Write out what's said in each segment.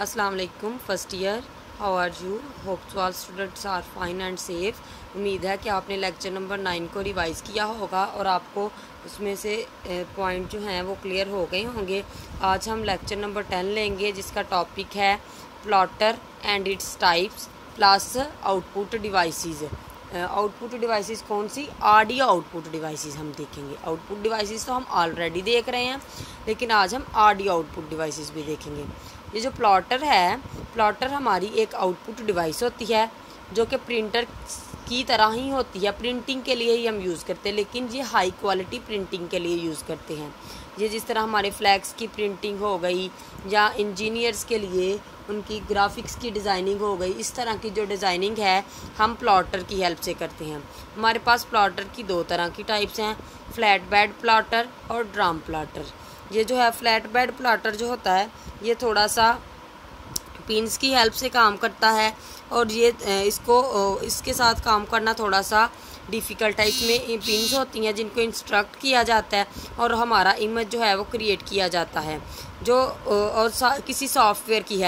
अस्सलाम वालेकुम first year, how are you? Hope all students are fine and safe. उम्मीद है कि आपने लेक्चर नंबर 9 को रिवाइज़ किया होगा और आपको उसमें से पॉइंट जो हैं वो क्लियर हो गए होंगे। आज हम लेक्चर नंबर 10 लेंगे जिसका टॉपिक है plotter and its types plus output devices. Output devices कौन सी? ऑडियो आउटपुट डिवाइसेस हम देखेंगे। आउटपुट डिवाइसेस तो हम ऑलरेडी देख रहे हैं, लेकिन आज हम ऑडियो आउटपुट डिवाइसेस भी देखेंगे। ये जो प्लॉटर है, प्लॉटर हमारी एक आउटपुट डिवाइस होती है जो कि प्रिंटर की तरह ही होती है। प्रिंटिंग के लिए ही हम यूज़ करते हैं, लेकिन ये हाई क्वालिटी प्रिंटिंग के लिए यूज़ करते हैं। ये जिस तरह हमारे फ्लैक्स की प्रिंटिंग हो गई या इंजीनियर्स के लिए उनकी ग्राफिक्स की डिज़ाइनिंग हो गई, इस तरह की जो डिज़ाइनिंग है हम प्लॉटर की हेल्प से करते हैं। हमारे पास प्लॉटर की दो तरह की टाइप्स हैं, फ्लैट बेड प्लॉटर और ड्रम प्लॉटर। ये जो है फ्लैट बेड प्लॉटर जो होता है ये थोड़ा सा पिन्स की हेल्प से काम करता है और ये इसके साथ काम करना थोड़ा सा डिफ़िकल्ट है। इसमें पिन्स होती हैं जिनको इंस्ट्रक्ट किया जाता है और हमारा इमेज जो है वो क्रिएट किया जाता है जो किसी सॉफ्टवेयर की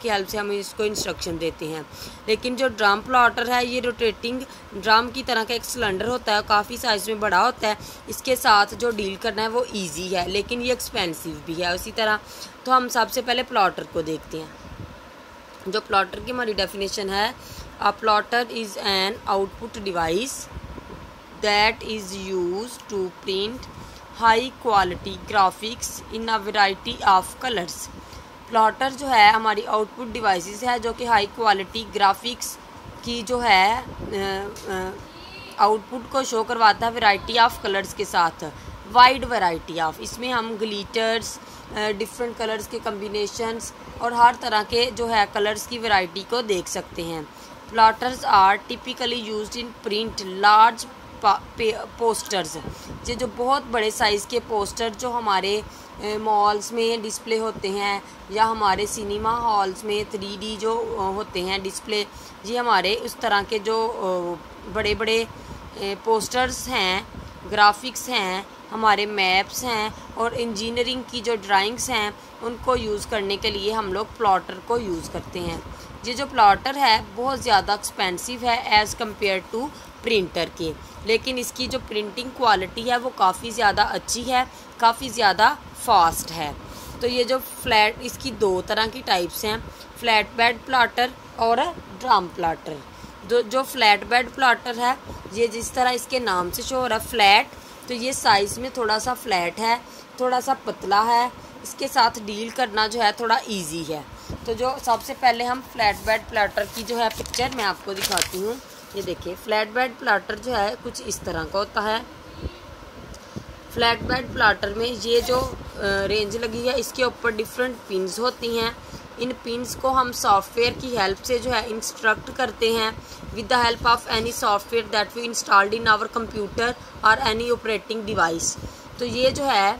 हेल्प से हम इसको इंस्ट्रक्शन देते हैं। लेकिन जो ड्रम प्लॉटर है ये रोटेटिंग ड्रम की तरह का एक सिलेंडर होता है, काफ़ी साइज़ में बड़ा होता है। इसके साथ जो डील करना है वो ईजी है, लेकिन ये एक्सपेंसिव भी है उसी तरह। तो हम सबसे पहले प्लॉटर को देखते हैं। जो प्लॉटर की हमारी डेफिनेशन है, a plotter is an output device that is used to print high quality graphics in a variety of colors। Plotter जो है हमारी आउटपुट डिवाइसेस है जो कि हाई क्वालिटी ग्राफिक्स की जो है आउटपुट को शो करवाता है वैरायटी ऑफ कलर्स के साथ, वाइड वैरायटी ऑफ। इसमें हम ग्लिटर्स, डिफरेंट कलर्स के कम्बिनेशंस और हर तरह के जो है कलर्स की वैरायटी को देख सकते हैं। Plotters are typically used in print large posters. ये जो बहुत बड़े साइज़ के पोस्टर जो हमारे मॉल्स में डिस्प्ले होते हैं या हमारे सिनेमा हॉल्स में 3D जो होते हैं डिस्प्ले, ये हमारे उस तरह के जो बड़े बड़े पोस्टर्स हैं, ग्राफिक्स हैं, हमारे मैप्स हैं और इंजीनियरिंग की जो ड्राइंग्स हैं उनको यूज़ करने के लिए हम लोग प्लॉटर को यूज़ करते हैं। ये जो प्लॉटर है बहुत ज़्यादा एक्सपेंसिव है एज़ कम्पेयर टू प्रिंटर के, लेकिन इसकी जो प्रिंटिंग क्वालिटी है वो काफ़ी ज़्यादा अच्छी है, काफ़ी ज़्यादा फास्ट है। तो ये जो इसकी दो तरह की टाइप्स हैं, फ्लैट बेड प्लॉटर और ड्रम प्लॉटर। जो फ्लैट बेड प्लॉटर है ये जिस तरह इसके नाम से शो हो रहा है फ्लैट, तो ये साइज़ में थोड़ा सा फ्लैट है, थोड़ा सा पतला है, इसके साथ डील करना जो है थोड़ा इजी है। तो जो सबसे पहले हम फ्लैट बेड प्लॉटर की जो है पिक्चर मैं आपको दिखाती हूँ। ये देखिए फ्लैट बेड प्लॉटर जो है कुछ इस तरह का होता है। फ्लैट बेड प्लॉटर में ये जो रेंज लगी है इसके ऊपर डिफरेंट पिन्स होती हैं। इन पिन्स को हम सॉफ्टवेयर की हेल्प से जो है इंस्ट्रक्ट करते हैं with the help of any software that we installed in our computer और एनी ऑपरेटिंग डिवाइस। तो ये जो है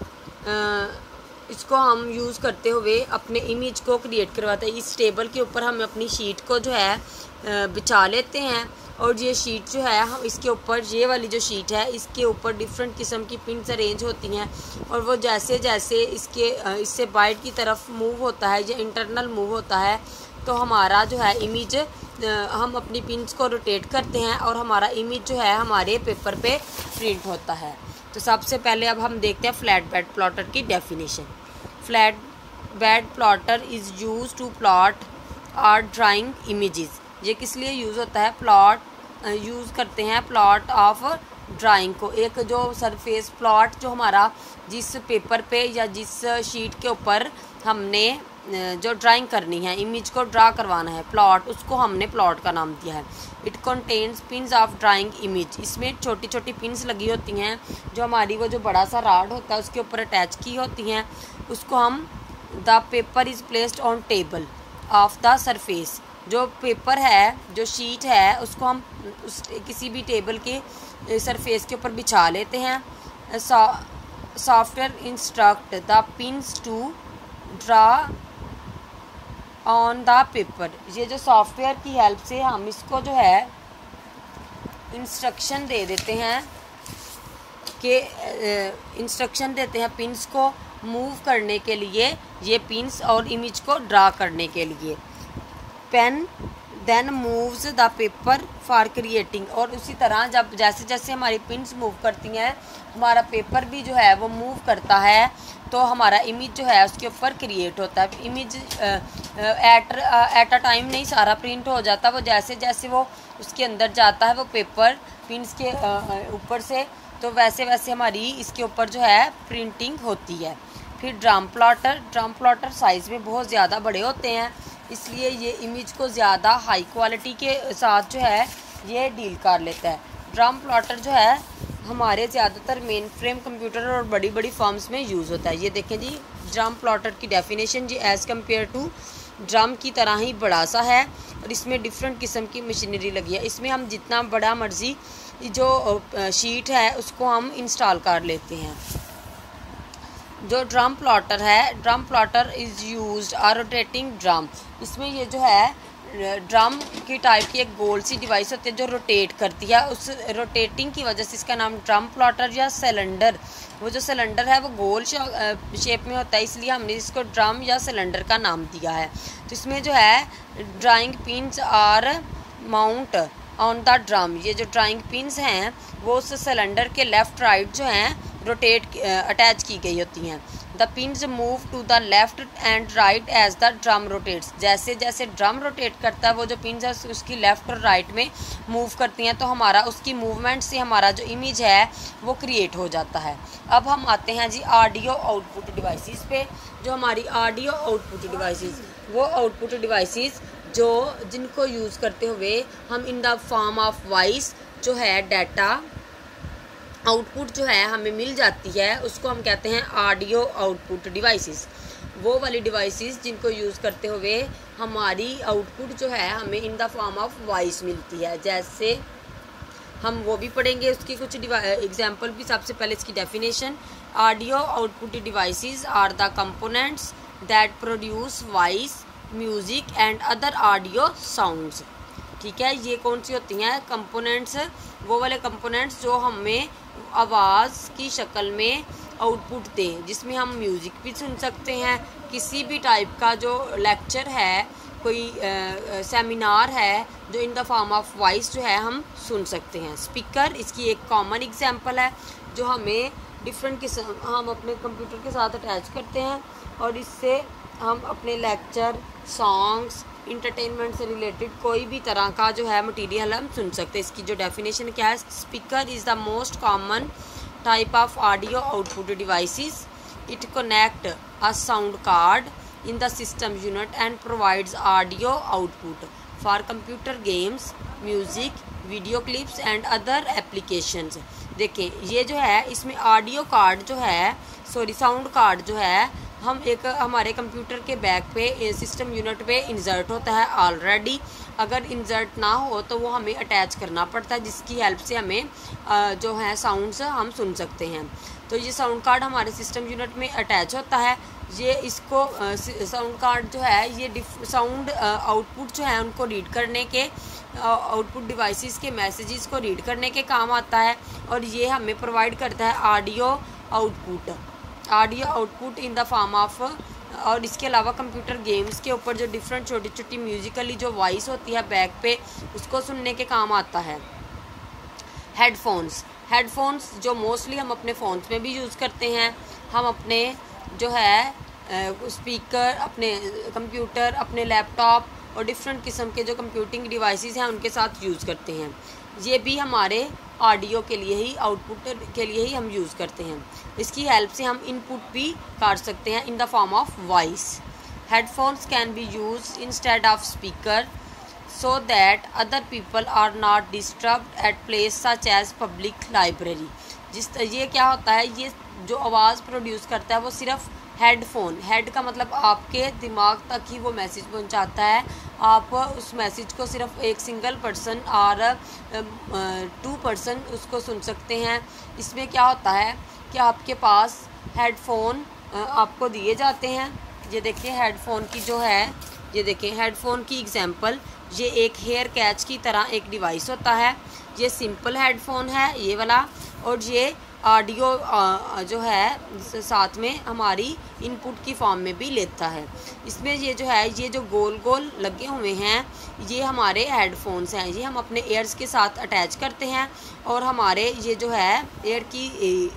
इसको हम यूज़ करते हुए अपने इमेज को क्रिएट करवाते हैं। इस टेबल के ऊपर हम अपनी शीट को जो है बिछा लेते हैं और ये शीट जो है हम इसके ऊपर, ये वाली जो शीट है इसके ऊपर डिफरेंट किस्म की पिन्स अरेंज होती हैं और वो जैसे जैसे इससे बाइट की तरफ मूव होता है या इंटरनल मूव होता है तो हमारा जो है इमेज हम अपनी पिन्स को रोटेट करते हैं और हमारा इमेज जो है हमारे पेपर पे प्रिंट होता है। तो सबसे पहले अब हम देखते हैं फ्लैट बेड प्लॉटर की definition. Flat bed plotter is use to plot और ड्राइंग इमेजेस। ये किस लिए यूज़ होता है? यूज़ करते हैं प्लॉट ऑफ ड्राइंग को। एक जो सरफेस प्लॉट जो हमारा जिस पेपर पे या जिस शीट के ऊपर हमने जो ड्राइंग करनी है, इमेज को ड्रा करवाना है, प्लॉट, उसको हमने प्लॉट का नाम दिया है। It contains pins of drawing image. इसमें छोटी छोटी पिन्स लगी होती हैं जो हमारी वो जो बड़ा सा राड होता है उसके ऊपर अटैच की होती हैं। उसको हम the paper is placed on table of the surface. जो पेपर है, जो शीट है, उसको हम किसी भी टेबल के सरफेस के ऊपर बिछा लेते हैं। Software instruct the pins to draw on the paper. ये जो सॉफ्टवेयर की हेल्प से हम इसको जो है इंस्ट्रक्शन दे देते हैं कि पिन्स को मूव करने के लिए, ये पिन्स और इमेज को ड्रा करने के लिए। Pen then moves the paper for creating, और उसी तरह जब जैसे जैसे हमारी पिन्स मूव करती हैं हमारा पेपर भी जो है वो मूव करता है, तो हमारा इमेज जो है उसके ऊपर क्रिएट होता है। इमेज एट अ टाइम नहीं सारा प्रिंट हो जाता, वो जैसे जैसे वो उसके अंदर जाता है वो पेपर पिन्स के ऊपर से, तो वैसे वैसे हमारी इसके ऊपर जो है प्रिंटिंग होती है। फिर ड्रम प्लॉटर साइज़ में बहुत ज़्यादा बड़े होते हैं, इसलिए ये इमेज को ज़्यादा हाई क्वालिटी के साथ जो है ये डील कर लेता है। ड्रम प्लॉटर जो है हमारे ज़्यादातर मेन फ्रेम कंप्यूटर और बड़ी बड़ी फर्म्स में यूज़ होता है। ये देखें जी, ड्रम प्लॉटर की डेफिनेशन जी एज़ कम्पेयर टू ड्रम की तरह ही बड़ा सा है और इसमें डिफरेंट किस्म की मशीनरी लगी है। इसमें हम जितना बड़ा मर्जी जो शीट है उसको हम इंस्टॉल कर लेते हैं। जो ड्रम प्लॉटर है, drum plotter is used a rotating drum, इसमें ये जो है ड्रम की टाइप की एक गोल सी डिवाइस होती है जो रोटेट करती है, उस रोटेटिंग की वजह से इसका नाम ड्रम प्लॉटर या सिलेंडर, वो जो सिलेंडर है वो गोल शेप में होता है, इसलिए हमने इसको ड्रम या सिलेंडर का नाम दिया है। तो इसमें जो है drawing pins are mount on the drum, ये जो ड्राइंग पिन्स हैं वो उस सिलेंडर के लेफ़्ट राइट जो हैं रोटेट अटैच की गई होती हैं। The pins move to the left and right as the drum rotates, जैसे जैसे ड्रम रोटेट करता है वो जो पिन्स है उसकी लेफ़्ट और राइट में मूव करती हैं, तो हमारा उसकी मूवमेंट से हमारा जो इमेज है वो क्रिएट हो जाता है। अब हम आते हैं जी ऑडियो आउटपुट डिवाइसेस पे। जो हमारी ऑडियो आउटपुट डिवाइसेस, वो आउटपुट डिवाइसेस जिनको यूज़ करते हुए हम इन द फॉर्म ऑफ वॉइस जो है डाटा आउटपुट जो है हमें मिल जाती है, उसको हम कहते हैं ऑडियो आउटपुट डिवाइसेस। वो वाली डिवाइसेस जिनको यूज़ करते हुए हमारी आउटपुट जो है हमें इन द फॉर्म ऑफ वॉइस मिलती है, जैसे हम वो भी पढ़ेंगे उसकी कुछ एग्जांपल भी। सबसे पहले इसकी definition, audio output devices are the components that produce voice, music and other audio sounds. ठीक है, ये कौन सी होती हैं कंपोनेंट्स? वो वाले कंपोनेंट्स जो हमें आवाज़ की शक्ल में आउटपुट दें, जिसमें हम म्यूज़िक भी सुन सकते हैं, किसी भी टाइप का जो लेक्चर है, कोई सेमिनार है, जो इन द फॉर्म ऑफ वॉइस जो है हम सुन सकते हैं। स्पीकर इसकी एक कॉमन एग्जांपल है जो हमें डिफरेंट किस्म हम अपने कंप्यूटर के साथ अटैच करते हैं और इससे हम अपने लेक्चर, सॉन्ग्स, इंटरटेनमेंट से रिलेटेड कोई भी तरह का जो है मटेरियल हम सुन सकते हैं। इसकी जो डेफिनेशन क्या है, speaker is the most common type of audio output devices, it connect a sound card in the system unit and provides audio output for computer games, music, video clips and other applications. देखें, ये जो है इसमें audio card जो है sound card जो है हम एक हमारे कंप्यूटर के बैक पे सिस्टम यूनिट पे इंसर्ट होता है ऑलरेडी। अगर इंसर्ट ना हो तो वो हमें अटैच करना पड़ता है, जिसकी हेल्प से हमें जो है साउंड्स हम सुन सकते हैं। तो ये साउंड कार्ड हमारे सिस्टम यूनिट में अटैच होता है। ये इसको साउंड कार्ड जो है ये साउंड आउटपुट जो है उनको रीड करने के, आउटपुट डिवाइसेस के मैसेजेस को रीड करने के काम आता है और ये हमें प्रोवाइड करता है audio output in the form of. और इसके अलावा कंप्यूटर गेम्स के ऊपर जो डिफरेंट छोटी छोटी म्यूजिकली जो वॉइस होती है बैक पे, उसको सुनने के काम आता है। हेडफोन्स जो मोस्टली हम अपने फ़ोन्स में भी यूज़ करते हैं, हम अपने जो है स्पीकर, अपने कंप्यूटर, अपने लैपटॉप और डिफरेंट किस्म के जो कंप्यूटिंग डिवाइसेस हैं उनके साथ यूज़ करते हैं। ये भी हमारे ऑडियो के लिए ही, आउटपुट के लिए ही हम यूज़ करते हैं। इसकी हेल्प से हम इनपुट भी कर सकते हैं in the form of voice. Headphones can be use instead of speaker so that other people are not disturbed at place such as public library. ये क्या होता है, ये जो आवाज़ प्रोड्यूस करता है वो सिर्फ हेड का मतलब आपके दिमाग तक ही वो मैसेज पहुंचाता है। आप उस मैसेज को सिर्फ एक सिंगल पर्सन और 2 पर्सन उसको सुन सकते हैं। इसमें क्या होता है कि आपके पास हेडफोन आपको दिए जाते हैं। ये देखिए हेडफोन की जो है, ये देखिए हेडफोन की एग्जांपल, ये एक हेयर कैच की तरह एक डिवाइस होता है। ये सिंपल हेडफोन है ये वाला, और ये ऑडियो जो है साथ में हमारी इनपुट की फॉर्म में भी लेता है। इसमें ये जो है, ये जो गोल गोल लगे हुए हैं ये हमारे हेडफोन्स हैं। ये हम अपने एयर्स के साथ अटैच करते हैं और हमारे ये जो है एयर की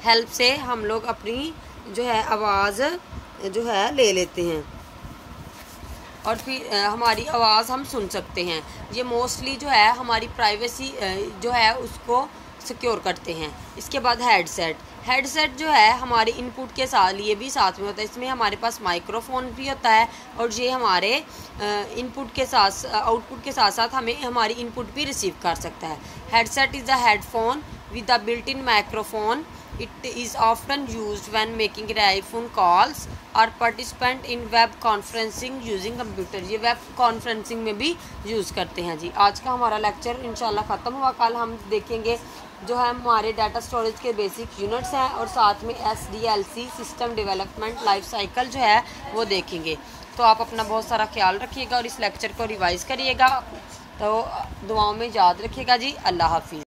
हेल्प से हम लोग अपनी जो है आवाज़ जो है ले लेते हैं और फिर हमारी आवाज़ हम सुन सकते हैं। ये मोस्टली जो है हमारी प्राइवेसी जो है उसको सिक्योर करते हैं। इसके बाद हेडसेट जो है हमारे इनपुट के साथ लिए भी साथ में होता है। इसमें हमारे पास माइक्रोफोन भी होता है और ये हमारे इनपुट के साथ आउटपुट के साथ साथ हमें हमारी इनपुट भी रिसीव कर सकता है। Headset is a headphone with a built in microphone. It is often used when making telephone calls or participant in web conferencing using computer. ये वेब कॉन्फ्रेंसिंग में भी यूज़ करते हैं जी। आज का हमारा लेक्चर इंशाल्लाह ख़त्म हुआ। कल हम देखेंगे जो है हमारे डाटा स्टोरेज के बेसिक यूनिट्स हैं और साथ में SDLC system development life cycle जो है वो देखेंगे। तो आप अपना बहुत सारा ख्याल रखिएगा और इस लेक्चर को रिवाइज़ करिएगा। तो दुआओं में याद रखिएगा जी। अल्लाह हाफिज़।